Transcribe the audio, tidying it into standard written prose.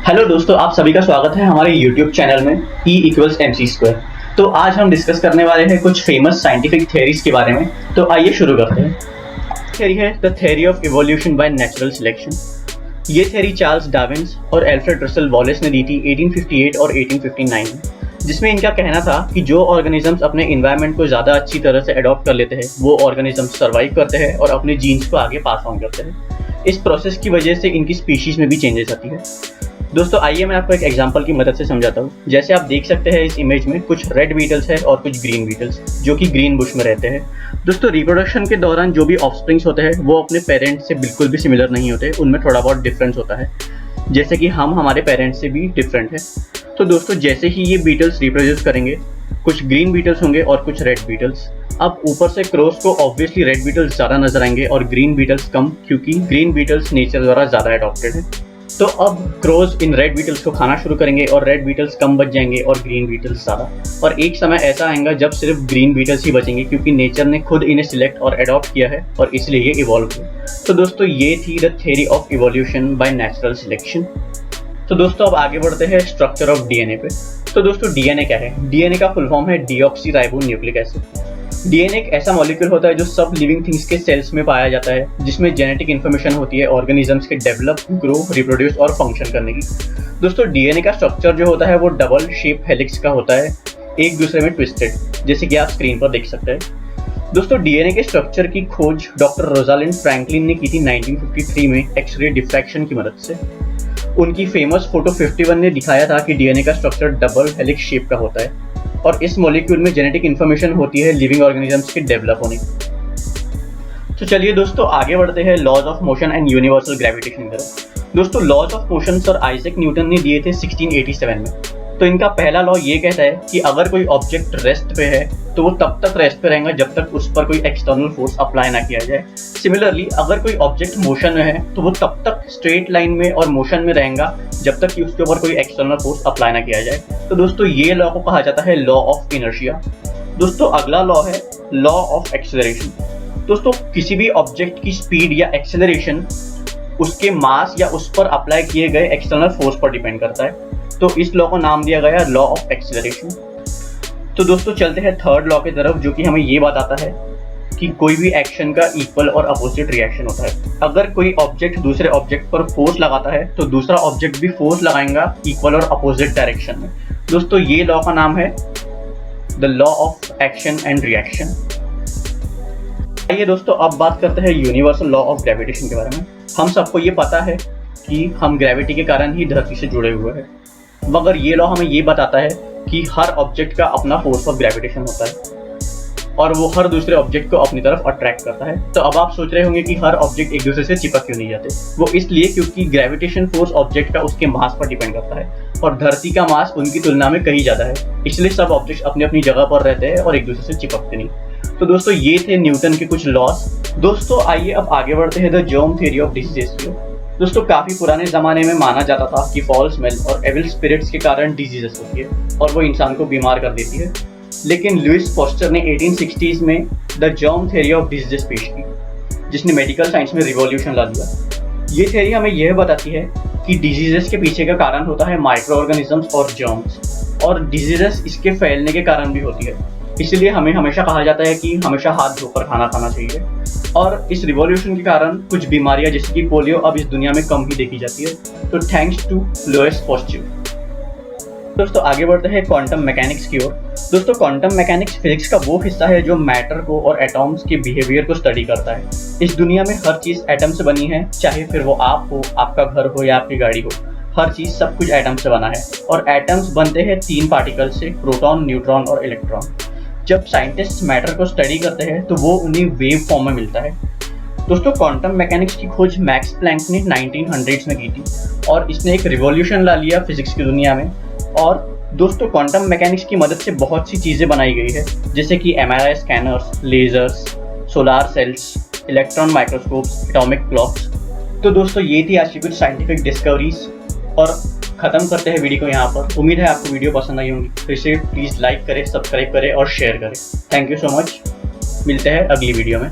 Hello दोस्तों, आप सभी का स्वागत है हमारे YouTube चैनल में E=mc²। तो आज हम डिस्कस करने वाले हैं कुछ फेमस साइंटिफिक थ्योरीज के बारे में। तो आइए शुरू करते हैं। थ्योरी है the theory of evolution by natural selection. ये थ्योरी चार्ल्स डार्विन और एल्फ्रेड रसेल वॉलेस ने दी थी 1858 और 1859 में, जिसमें इनका कहना था कि जो ऑर्गेनिजम्स अपने इन्वायरमेंट को ज़्यादा अच्छी तरह से अडॉप्ट कर लेते हैं वो ऑर्गेनिजम्स सर्वाइव करते हैं और अपने जीन्स को आगे पास ऑन करते हैं। इस प्रोसेस की वजह से इनकी स्पीशीज में भी चेंजेस आती है। दोस्तों आइए मैं आपको एक एग्जांपल की मदद से समझाता हूँ। जैसे आप देख सकते हैं इस इमेज में कुछ रेड बीटल्स है और कुछ ग्रीन बीटल्स जो कि ग्रीन बुश में रहते हैं। दोस्तों रिप्रोडक्शन के दौरान जो भी ऑफस्प्रिंग्स होते हैं वो अपने पेरेंट्स से बिल्कुल भी सिमिलर नहीं होते, उनमें थोड़ा बहुत डिफरेंस होता है, जैसे कि हम हमारे पेरेंट्स से भी डिफरेंट है। तो दोस्तों जैसे ही ये बीटल्स रिप्रोड्यूस करेंगे, कुछ ग्रीन बीटल्स होंगे और कुछ रेड बीटल्स। अब ऊपर से क्रॉस को ऑब्वियसली रेड बीटल्स ज़्यादा नजर आएंगे और ग्रीन बीटल्स कम, क्योंकि ग्रीन बीटल्स नेचर द्वारा ज़्यादा अडॉप्टेड है। तो अब क्रॉस इन रेड बीटल्स को खाना शुरू करेंगे और रेड बीटल्स कम बच जाएंगे और ग्रीन बीटल्स ज़्यादा। और एक समय ऐसा आएगा जब सिर्फ ग्रीन बीटल्स ही बचेंगे, क्योंकि नेचर ने खुद इन्हें सिलेक्ट और अडॉप्ट किया है और इसलिए ये इवॉल्व हुए। तो दोस्तों ये थी the theory of evolution by natural selection. तो दोस्तों अब आगे बढ़ते हैं स्ट्रक्चर ऑफ डीएनए पे। तो दोस्तों डीएनए क्या है? डीएनए का फुल फॉर्म है deoxy ribo nucleic acid. DNA एक ऐसा मॉलिक्यूल होता है जो सब लिविंग थिंग्स के सेल्स में पाया जाता है, जिसमें जेनेटिक इन्फॉर्मेशन होती है ऑर्गेनिजम्स के डेवलप, ग्रो, रिप्रोड्यूस और फंक्शन करने की। दोस्तों डीएनए का स्ट्रक्चर जो होता है वो डबल शेप हेलिक्स का होता है, एक दूसरे में ट्विस्टेड, जैसे कि आप स्क्रीन पर देख सकते हैं। दोस्तों डीएनए के स्ट्रक्चर की खोज डॉक्टर रोजालिंड फ्रैंकलिन ने की थी 1953 में एक्सरे डिफ्रैक्शन की मदद से। उनकी फेमस फोटो 51 ने दिखाया था कि डीएनए का स्ट्रक्चर डबल हेलिक्स शेप का होता है और इस मॉलिक्यूल में जेनेटिक इन्फॉर्मेशन होती है लिविंग ऑर्गेनिजम्स के डेवलप होने की। तो चलिए दोस्तों आगे बढ़ते हैं laws of motion and universal gravitation की तरफ। दोस्तों laws of motion sir Isaac Newton ने दिए थे 1687 में। तो इनका पहला लॉ ये कहता है कि अगर कोई ऑब्जेक्ट रेस्ट पे है तो वो तब तक रेस्ट पे रहेगा जब तक उस पर कोई एक्सटर्नल फोर्स अप्लाई ना किया जाए। सिमिलरली अगर कोई ऑब्जेक्ट मोशन में है तो वो तब तक स्ट्रेट लाइन में और मोशन में रहेगा जब तक कि उसके ऊपर कोई एक्सटर्नल फोर्स अप्लाई ना किया जाए। तो दोस्तों ये लॉ को कहा जाता है लॉ ऑफ इनर्शिया। दोस्तों अगला लॉ है लॉ ऑफ एक्सेलरेशन। दोस्तों किसी भी ऑब्जेक्ट की स्पीड या एक्सेलरेशन उसके मास या उस पर अप्लाई किए गए एक्सटर्नल फोर्स पर डिपेंड करता है। तो इस लॉ को नाम दिया गया लॉ ऑफ एक्सेलरेशन। तो दोस्तों चलते हैं थर्ड लॉ की तरफ, जो कि हमें ये बताता है कि कोई भी एक्शन का इक्वल और अपोजिट रिएक्शन होता है। अगर कोई ऑब्जेक्ट दूसरे ऑब्जेक्ट पर फोर्स लगाता है तो दूसरा ऑब्जेक्ट भी फोर्स लगाएगा इक्वल और अपोजिट डायरेक्शन में। दोस्तों ये लॉ का नाम है the law of action and reaction. आइए दोस्तों अब बात करते हैं यूनिवर्सल लॉ ऑफ ग्रेविटेशन के बारे में। हम सबको ये पता है कि हम ग्रेविटी के कारण ही धरती से जुड़े हुए हैं, मगर ये लॉ हमें ये बताता है कि हर ऑब्जेक्ट का अपना फोर्स ऑफ ग्रेविटेशन होता है और वो हर दूसरे ऑब्जेक्ट को अपनी तरफ अट्रैक्ट करता है। तो अब आप सोच रहे होंगे कि हर ऑब्जेक्ट एक दूसरे से चिपक क्यों नहीं जाते। वो इसलिए क्योंकि ग्रेविटेशन फोर्स ऑब्जेक्ट का उसके मास पर डिपेंड करता है और धरती का मास उनकी तुलना में कहीं ज़्यादा है, इसलिए सब ऑब्जेक्ट अपनी अपनी जगह पर रहते हैं और एक दूसरे से चिपकते नहीं। तो दोस्तों ये थे न्यूटन के कुछ लॉस। दोस्तों आइए अब आगे बढ़ते हैं the germ theory of diseases की। दोस्तों काफ़ी पुराने ज़माने में माना जाता था कि फॉल स्मेल और एविल स्पिरिट्स के कारण डिजीजेस होती है और वो इंसान को बीमार कर देती है। लेकिन लुइस पॉस्चर ने 1860s में the germ theory of diseases पेश की, जिसने मेडिकल साइंस में रिवॉल्यूशन ला दिया। ये थ्योरी हमें यह बताती है कि डिजीजेस के पीछे का कारण होता है माइक्रो ऑर्गेनिजम्स और जर्म्स, और डिजीजेस इसके फैलने के कारण भी होती है। इसलिए हमें हमेशा कहा जाता है कि हमेशा हाथ धोकर खाना खाना चाहिए। और इस रिवॉल्यूशन के कारण कुछ बीमारियां जैसे कि पोलियो अब इस दुनिया में कम ही देखी जाती है। तो थैंक्स टू लुइस पॉस्चर। दोस्तों आगे बढ़ते हैं क्वांटम मैकेनिक्स की ओर। दोस्तों क्वांटम मैकेनिक्स फिजिक्स का वो हिस्सा है जो मैटर को और एटॉम्स के बिहेवियर को स्टडी करता है। इस दुनिया में हर चीज़ एटम से बनी है, चाहे फिर वो आप हो, आपका घर हो या आपकी गाड़ी हो। हर चीज़ सब कुछ एटम से बना है और एटम्स बनते हैं 3 पार्टिकल से, प्रोटॉन, न्यूट्रॉन और इलेक्ट्रॉन। जब साइंटिस्ट मैटर को स्टडी करते हैं तो वो उन्हें वेव फॉर्म में मिलता है। दोस्तों क्वांटम मैकेनिक्स की खोज मैक्स प्लैंक ने 1900s में की थी और इसने एक रिवॉल्यूशन ला लिया फिजिक्स की दुनिया में। और दोस्तों क्वांटम मैकेनिक्स की मदद से बहुत सी चीज़ें बनाई गई है, जैसे कि MRI scanners, lasers, solar cells, electron microscopes, atomic clocks. तो दोस्तों ये थी आज की कुछ साइंटिफिक डिस्कवरीज और ख़त्म करते हैं वीडियो को यहाँ पर। उम्मीद है आपको वीडियो पसंद आई होगी। तो इसे प्लीज़ लाइक करें, सब्सक्राइब करें और शेयर करें। Thank you so much. मिलते हैं अगली वीडियो में।